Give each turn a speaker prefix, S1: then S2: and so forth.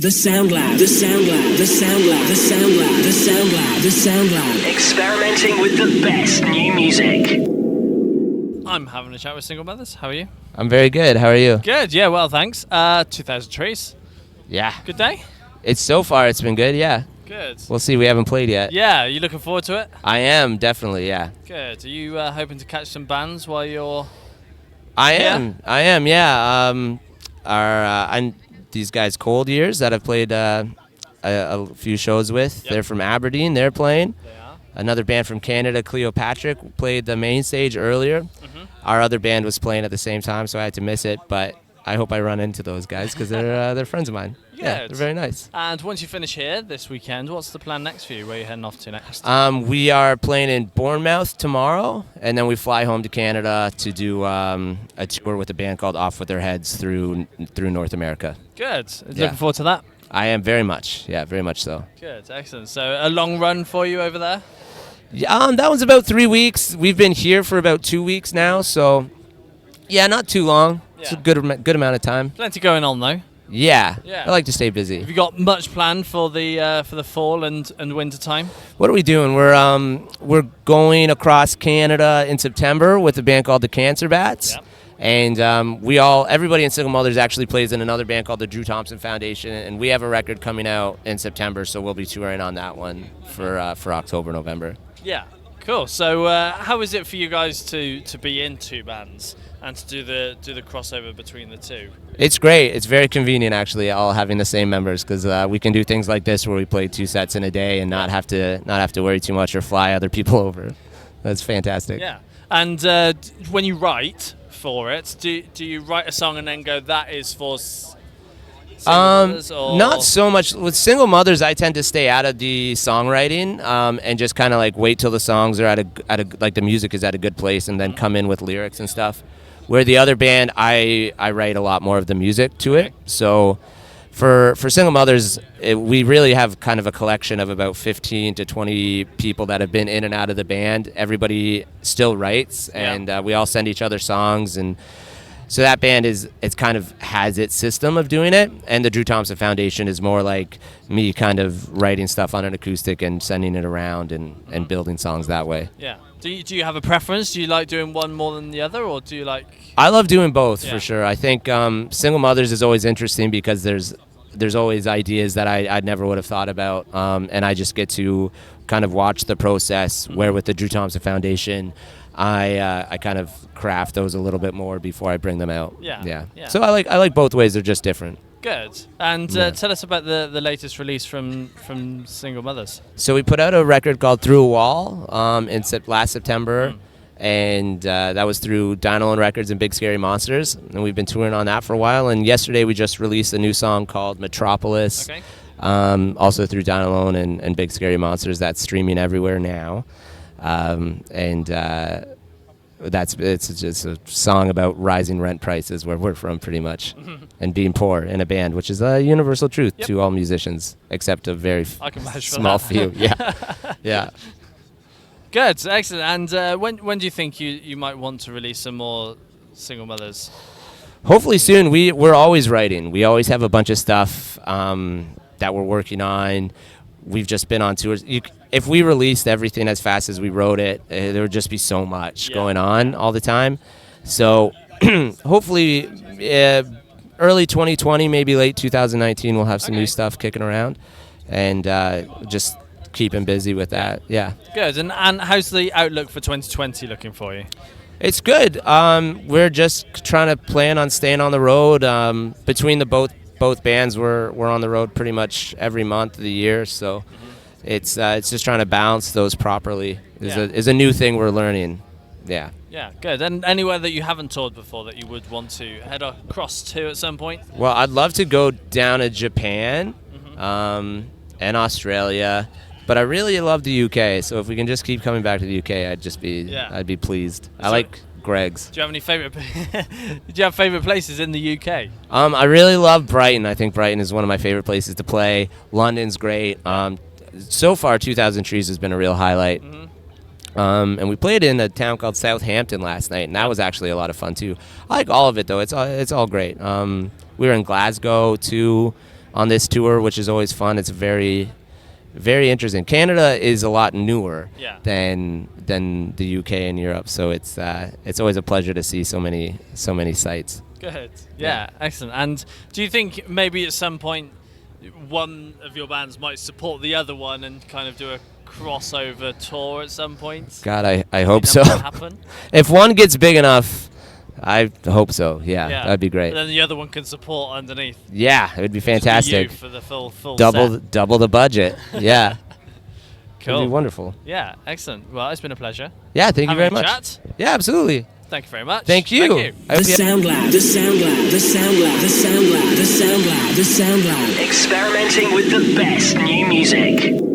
S1: The Sound Lab, the Sound Lab, the Sound Lab, the Sound Lab, the Sound Lab, the Sound Lab. Experimenting with the best new music.
S2: I'm having a chat with Single Mothers. How are you?
S3: I'm very good. How are you?
S2: Good, yeah, well, thanks. 2,000 Trees.
S3: Yeah.
S2: Good day?
S3: It's been good, yeah.
S2: Good.
S3: We'll see. We haven't played yet.
S2: Yeah, are you looking forward to it?
S3: I am, definitely, yeah.
S2: Good. Are you hoping to catch some bands while you're...
S3: I am, yeah. I'm these guys, Cold Years, that I've played a few shows with.
S2: Yep.
S3: They're from Aberdeen. They're playing.
S2: They are.
S3: Another band from Canada, Cleopatra, played the main stage earlier.
S2: Mm-hmm.
S3: Our other band was playing at the same time, so I had to miss it. But I hope I run into those guys because they're friends of mine. Yeah,
S2: Good.
S3: they're very nice.
S2: And once you finish here this weekend, what's the plan next for you? Where are you heading off to next?
S3: We are playing in Bournemouth tomorrow, and then we fly home to Canada to do a tour with a band called Off With Their Heads through North America.
S2: Good.
S3: Yeah.
S2: Looking forward to that?
S3: I am very much, yeah, very much so.
S2: Good, excellent. So a long run for you over there?
S3: Yeah, that one's about 3 weeks. We've been here for about 2 weeks now, so yeah, not too long. It's a good amount of time.
S2: Plenty going on though.
S3: Yeah,
S2: Yeah.
S3: I like to stay busy.
S2: Have you got much planned for the fall and winter time?
S3: What are we doing? We're going across Canada in September with a band called the Cancer Bats.
S2: Yep.
S3: And everybody in Single Mothers actually plays in another band called the Drew Thompson Foundation, and we have a record coming out in September, so we'll be touring on that one for October, November.
S2: Yeah, cool. So how is it for you guys to be in two bands and to do the crossover between the two?
S3: It's great. It's very convenient, actually, all having the same members, because we can do things like this where we play 2 sets in a day and not have to worry too much or fly other people over. That's fantastic.
S2: Yeah. And when you write for it, do you write a song and then go, that is for Single Mothers? Or?
S3: Not so much. With Single Mothers, I tend to stay out of the songwriting and just kind of like wait till the songs are at a like the music is at a good place and then come in with lyrics and stuff. Where the other band, I write a lot more of the music to it. So for Single Mothers, we really have kind of a collection of about 15 to 20 people that have been in and out of the band. Everybody still writes, and we all send each other songs, and so that band it's kind of has its system of doing it. And the Drew Thompson Foundation is more like me kind of writing stuff on an acoustic and sending it around and building songs that way.
S2: Yeah. Do you have a preference? Do you like doing one more than the other, or do you like...
S3: I love doing both,
S2: Yeah.
S3: for sure. I think Single Mothers is always interesting because there's always ideas that I never would have thought about, and I just get to kind of watch the process. Where with the Drew Thompson Foundation, I kind of craft those a little bit more before I bring them out.
S2: Yeah.
S3: So I like both ways. They're just different.
S2: Good. And tell us about the latest release from Single Mothers.
S3: So we put out a record called Through a Wall last September. And that was through Dynalone Records and Big Scary Monsters, and we've been touring on that for a while. And yesterday we just released a new song called Metropolis,
S2: Okay.
S3: Also through Dynalone and Big Scary Monsters. That's streaming everywhere now, it's just a song about rising rent prices where we're from, pretty much, and being poor in a band, which is a universal truth to all musicians, except a very
S2: I can vouch for
S3: small
S2: that.
S3: few. Yeah.
S2: Good, excellent. And when do you think you might want to release some more Single Mothers?
S3: Hopefully soon. We're always writing. We always have a bunch of stuff that we're working on. We've just been on tours. If we released everything as fast as we wrote it, there would just be so much going on all the time. So hopefully early 2020, maybe late 2019, we'll have some new stuff kicking around, and just keeping busy with that. Yeah.
S2: Good. And how's the outlook for 2020 looking for you?
S3: It's good. We're just trying to plan on staying on the road. Between the both bands, we're on the road pretty much every month of the year. So it's just trying to balance those properly. Is a new thing we're learning. Yeah.
S2: Yeah, good. And anywhere that you haven't toured before that you would want to head across to at some point?
S3: Well, I'd love to go down to Japan and Australia. But I really love the UK, so if we can just keep coming back to the UK, I'd be pleased. I like Greg's.
S2: Do you have any favorite? Do you have favorite places in the UK?
S3: I really love Brighton. I think Brighton is one of my favorite places to play. London's great. So far, 2,000 Trees has been a real highlight. And we played in a town called Southampton last night, and that was actually a lot of fun too. I like all of it though. It's all great. We were in Glasgow too. on this tour, which is always fun. It's very, very interesting. Canada is a lot newer
S2: Yeah.
S3: than the UK and Europe, so it's always a pleasure to see so many sites.
S2: Good. Yeah, excellent. And do you think maybe at some point one of your bands might support the other one and kind of do a crossover tour at some point?
S3: God, I hope
S2: Think
S3: so.
S2: that might happen?
S3: If one gets big enough, I hope so. Yeah, that'd be great.
S2: But then the other one can support underneath.
S3: Yeah, it would be
S2: Just be
S3: fantastic.
S2: you for the full
S3: Double
S2: set.
S3: double the budget. Yeah.
S2: Cool.
S3: It'd be wonderful.
S2: Yeah, excellent. Well, it's been a pleasure.
S3: Yeah, thank you very
S2: Having a
S3: much.
S2: chat.
S3: Yeah, absolutely.
S2: Thank you very much.
S3: Thank you.
S2: Thank you.
S3: I
S1: The
S3: hope you-
S1: Sound Lab, the Sound Lab, the Sound Lab, the Sound Lab, the Sound Lab, the Sound Lab. Experimenting with the best new music.